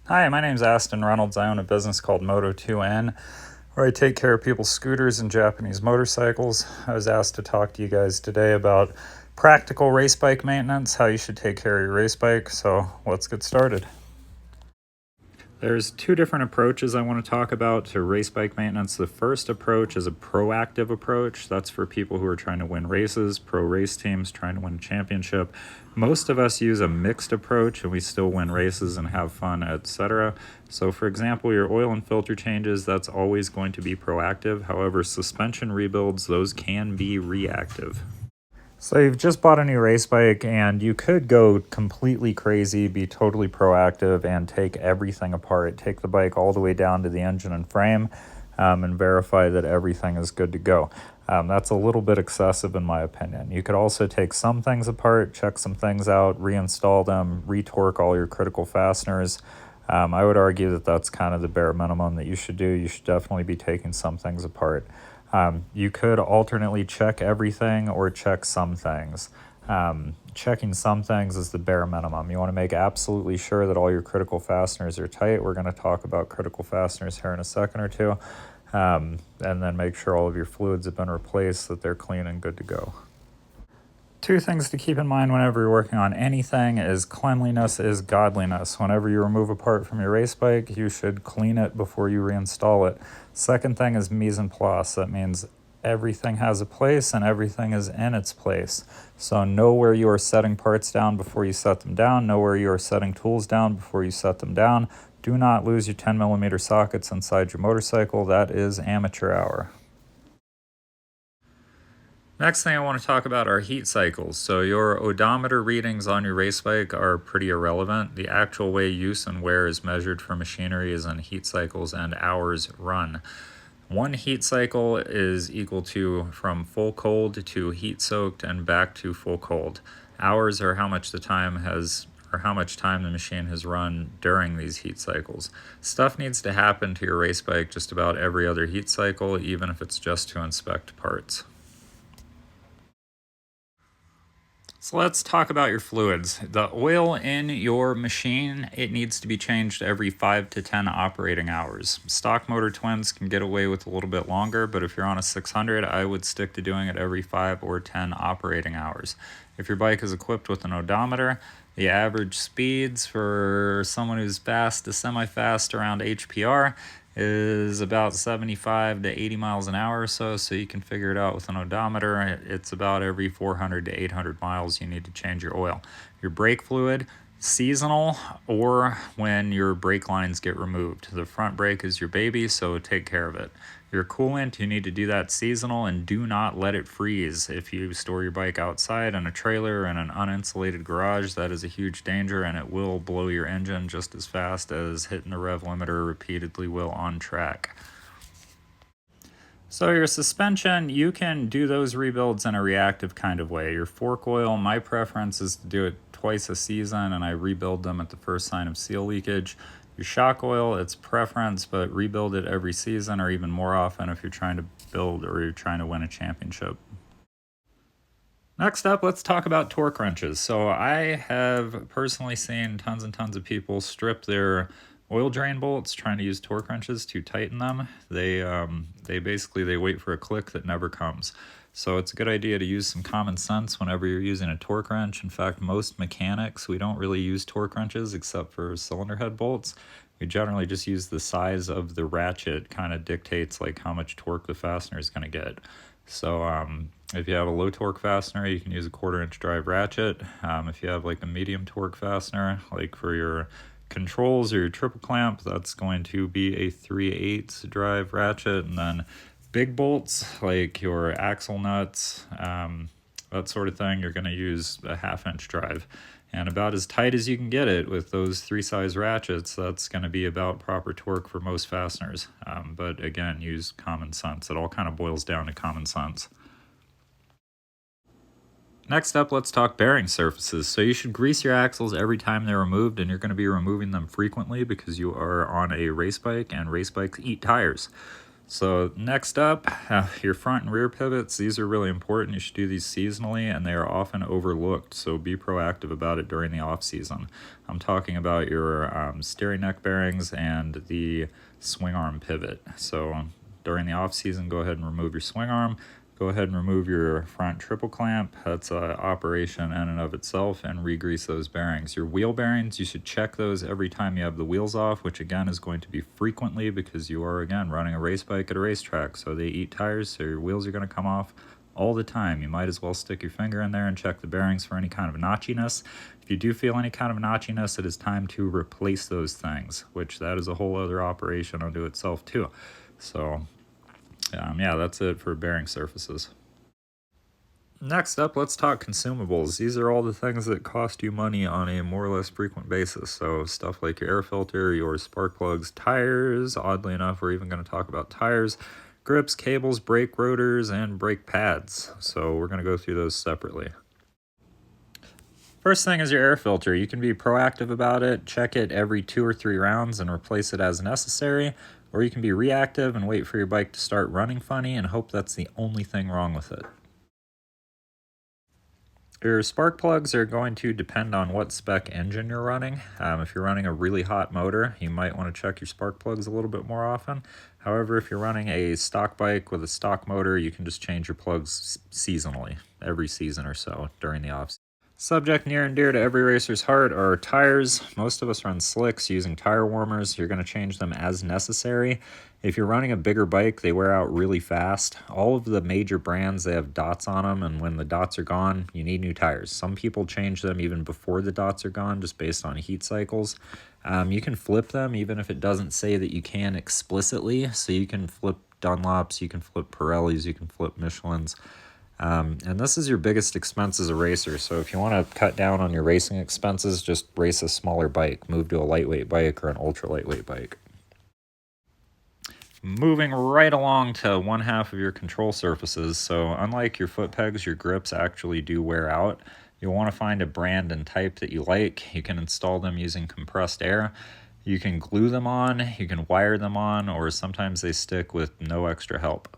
Hi, my name's Aston Reynolds. I own a business called Moto2N, where I take care of people's scooters and Japanese motorcycles. I was asked to talk to you guys today about practical race bike maintenance, how you should take care of your race bike. So let's get started. There's two different approaches I want to talk about to race bike maintenance. The first approach is a proactive approach. That's for people who are trying to win races, pro race teams trying to win a championship. Most of us use a mixed approach and we still win races and have fun, etc. So for example, your oil and filter changes, that's always going to be proactive. However, suspension rebuilds, those can be reactive. So you've just bought a new race bike and you could go completely crazy, be totally proactive and take everything apart. Take the bike all the way down to the engine and frame and verify that everything is good to go. That's a little bit excessive in my opinion. You could also take some things apart, check some things out, reinstall them, retorque all your critical fasteners. I would argue that that's kind of the bare minimum that you should do. You should definitely be taking some things apart. You could alternately check everything or check some things. Checking some things is the bare minimum. You want to make absolutely sure that all your critical fasteners are tight. We're going to talk about critical fasteners here in a second or two. And then make sure all of your fluids have been replaced, that they're clean and good to go. Two things to keep in mind whenever you're working on anything is cleanliness is godliness. Whenever you remove a part from your race bike, you should clean it before you reinstall it. Second thing is mise en place. That means everything has a place and everything is in its place. So know where you are setting parts down before you set them down. Know where you are setting tools down before you set them down. Do not lose your 10mm sockets inside your motorcycle. That is amateur hour. Next thing I want to talk about are heat cycles. So your odometer readings on your race bike are pretty irrelevant. The actual way use and wear is measured for machinery is in heat cycles and hours run. One heat cycle is equal to from full cold to heat soaked and back to full cold. Hours are how much time the machine has run during these heat cycles. Stuff needs to happen to your race bike just about every other heat cycle, even if it's just to inspect parts. So let's talk about your fluids. The oil in your machine, it needs to be changed every 5 to 10 operating hours. Stock motor twins can get away with a little bit longer, but if you're on a 600, I would stick to doing it every 5 or 10 operating hours. If your bike is equipped with an odometer, the average speeds for someone who's fast to semi-fast around HPR is about 75 to 80 miles an hour or so you can figure it out with an odometer. It's about every 400 to 800 miles you need to change your oil. Your brake fluid, seasonal or when your brake lines get removed. The front brake is your baby, so take care of it. Your coolant, you need to do that seasonal and do not let it freeze. If you store your bike outside in a trailer in an uninsulated garage, that is a huge danger and it will blow your engine just as fast as hitting the rev limiter repeatedly will on track. So your suspension, you can do those rebuilds in a reactive kind of way. Your fork oil, my preference is to do it twice a season and I rebuild them at the first sign of seal leakage. Your shock oil, it's preference, but rebuild it every season or even more often if you're trying to build or you're trying to win a championship. Next up, let's talk about torque wrenches. So I have personally seen tons and tons of people strip their oil drain bolts trying to use torque wrenches to tighten them. They wait for a click that never comes. So it's a good idea to use some common sense whenever you're using a torque wrench. In fact, most mechanics, we don't really use torque wrenches except for cylinder head bolts. We generally just use the size of the ratchet, kind of dictates like how much torque the fastener is going to get. So if you have a low torque fastener, you can use a 1/4-inch drive ratchet. If you have like a medium torque fastener, like for your controls or your triple clamp, that's going to be a 3/8 drive ratchet. And then big bolts like your axle nuts, that sort of thing, you're going to use a 1/2-inch drive. And about as tight as you can get it with those 3 size ratchets, that's going to be about proper torque for most fasteners. But again, use common sense. It all kind of boils down to common sense. Next up, let's talk bearing surfaces. So you should grease your axles every time they're removed, and you're going to be removing them frequently because you are on a race bike and race bikes eat tires. So next up, your front and rear pivots. These are really important. You should do these seasonally, and they are often overlooked. So be proactive about it during the off season. I'm talking about your steering neck bearings and the swing arm pivot. So during the off season, go ahead and remove your swing arm. Go ahead and remove your front triple clamp. That's an operation in and of itself, and re-grease those bearings. Your wheel bearings, you should check those every time you have the wheels off, which again is going to be frequently because you are, again, running a race bike at a racetrack. So they eat tires, so your wheels are going to come off all the time. You might as well stick your finger in there and check the bearings for any kind of notchiness. If you do feel any kind of notchiness, it is time to replace those things, which that is a whole other operation unto itself too. So yeah, that's it for bearing surfaces. Next up, let's talk consumables. These are all the things that cost you money on a more or less frequent basis. So stuff like your air filter, your spark plugs, tires. Oddly enough, we're even going to talk about tires, grips, cables, brake rotors, and brake pads. So we're going to go through those separately. First thing is your air filter. You can be proactive about it, check it every 2 or 3 rounds and replace it as necessary, or you can be reactive and wait for your bike to start running funny and hope that's the only thing wrong with it. Your spark plugs are going to depend on what spec engine you're running. If you're running a really hot motor, you might want to check your spark plugs a little bit more often. However, if you're running a stock bike with a stock motor, you can just change your plugs seasonally, every season or so during the off-season. Subject near and dear to every racer's heart are tires. Most of us run slicks using tire warmers. You're going to change them as necessary. If you're running a bigger bike, they wear out really fast. All of the major brands, they have dots on them, and when the dots are gone, you need new tires. Some people change them even before the dots are gone, just based on heat cycles. You can flip them, even if it doesn't say that you can explicitly. So you can flip Dunlops, you can flip Pirellis, you can flip Michelins. And this is your biggest expense as a racer. So if you want to cut down on your racing expenses, just race a smaller bike. Move to a lightweight bike or an ultra lightweight bike. Moving right along to one half of your control surfaces. So unlike your foot pegs, your grips actually do wear out. You'll want to find a brand and type that you like. You can install them using compressed air. You can glue them on, you can wire them on, or sometimes they stick with no extra help.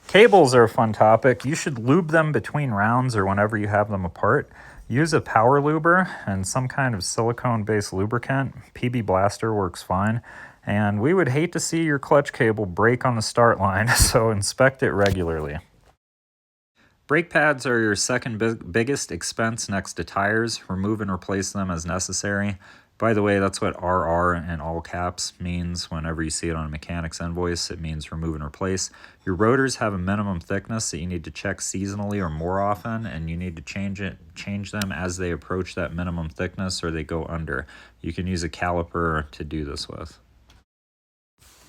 Cables are a fun topic. You should lube them between rounds or whenever you have them apart. Use a power luber and some kind of silicone-based lubricant. PB Blaster works fine. And we would hate to see your clutch cable break on the start line, so inspect it regularly. Brake pads are your second biggest expense next to tires. Remove and replace them as necessary. By the way, that's what RR in all caps means whenever you see it on a mechanic's invoice. It means remove and replace. Your rotors have a minimum thickness that you need to check seasonally or more often, and you need to change them as they approach that minimum thickness or they go under. You can use a caliper to do this with.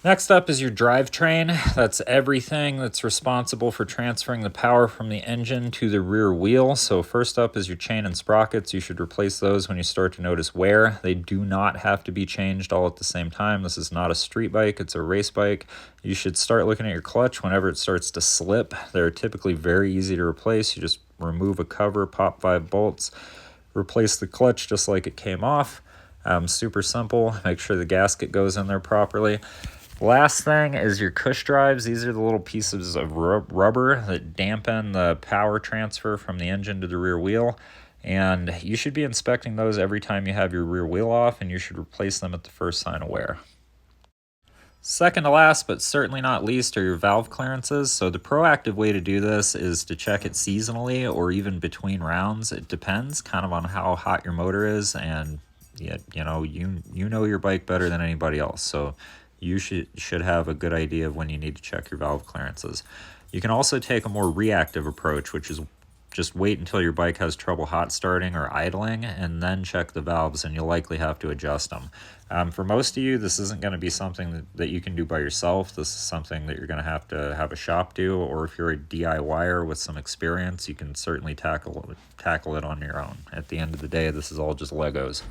Next up is your drivetrain. That's everything that's responsible for transferring the power from the engine to the rear wheel. So first up is your chain and sprockets. You should replace those when you start to notice wear. They do not have to be changed all at the same time. This is not a street bike, it's a race bike. You should start looking at your clutch whenever it starts to slip. They're typically very easy to replace. You just remove a cover, pop 5 bolts, replace the clutch just like it came off. Super simple. Make sure the gasket goes in there properly. Last thing is your cush drives. These are the little pieces of rubber that dampen the power transfer from the engine to the rear wheel. And you should be inspecting those every time you have your rear wheel off, and you should replace them at the first sign of wear. Second to last, but certainly not least, are your valve clearances. So the proactive way to do this is to check it seasonally or even between rounds. It depends kind of on how hot your motor is, and you know your bike better than anybody else. So you should have a good idea of when you need to check your valve clearances. You can also take a more reactive approach, which is just wait until your bike has trouble hot starting or idling and then check the valves, and you'll likely have to adjust them. For most of you, this isn't going to be something that you can do by yourself. This is something that you're going to have a shop do, or if you're a DIYer with some experience, you can certainly tackle it on your own. At the end of the day, this is all just Legos.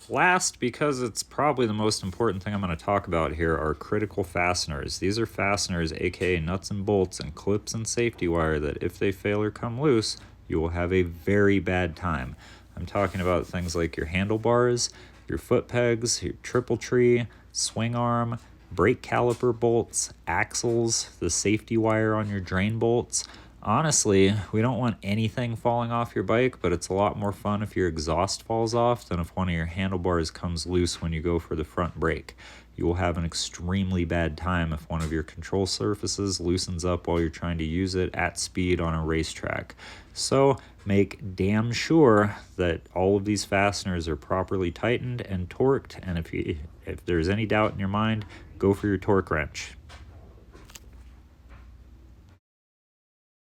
Last, because it's probably the most important thing I'm going to talk about here, are critical fasteners. These are fasteners, aka nuts and bolts and clips and safety wire, that if they fail or come loose, you will have a very bad time. I'm talking about things like your handlebars, your foot pegs, your triple tree, swing arm, brake caliper bolts, axles, the safety wire on your drain bolts. Honestly, we don't want anything falling off your bike, but it's a lot more fun if your exhaust falls off than if one of your handlebars comes loose when you go for the front brake. You will have an extremely bad time if one of your control surfaces loosens up while you're trying to use it at speed on a racetrack. So make damn sure that all of these fasteners are properly tightened and torqued, and if there's any doubt in your mind, go for your torque wrench.